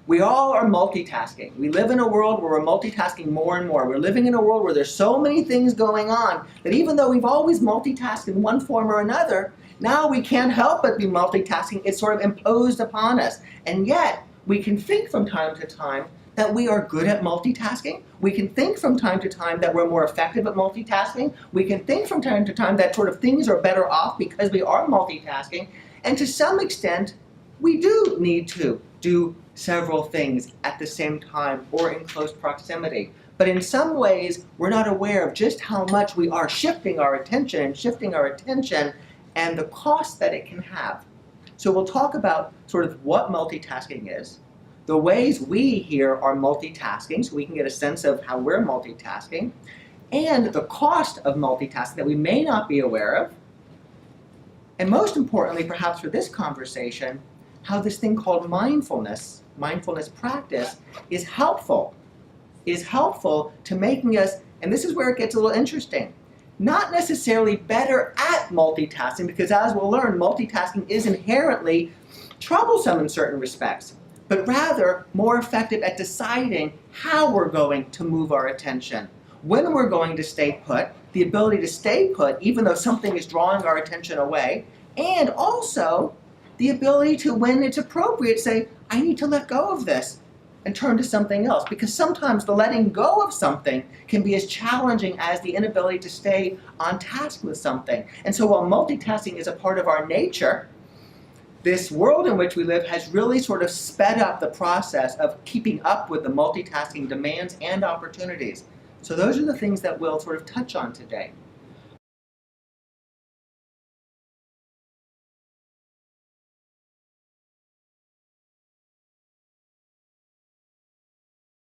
We all are multitasking. We live in a world where we're multitasking more and more. We're living in a world where there's so many things going on that even though we've always multitasked in one form or another, now we can't help but be multitasking. It's sort of imposed upon us. And yet, we can think from time to time that we are good at multitasking. We can think from time to time that we're more effective at multitasking. We can think from time to time that sort of things are better off because we are multitasking. And to some extent, we do need to do several things at the same time or in close proximity. But in some ways, we're not aware of just how much we are shifting our attention and the cost that it can have. So we'll talk about sort of what multitasking is, the ways we here are multitasking so we can get a sense of how we're multitasking, and the cost of multitasking that we may not be aware of, and most importantly, perhaps for this conversation, how this thing called mindfulness practice is helpful to making us, and this is where it gets a little interesting, not necessarily better at multitasking, because as we'll learn, multitasking is inherently troublesome in certain respects, but rather more effective at deciding how we're going to move our attention, when we're going to stay put, the ability to stay put even though something is drawing our attention away, and also the ability to, when it's appropriate, say, I need to let go of this and turn to something else. Because sometimes the letting go of something can be as challenging as the inability to stay on task with something. And so while multitasking is a part of our nature, this world in which we live has really sort of sped up the process of keeping up with the multitasking demands and opportunities. So those are the things that we'll sort of touch on today.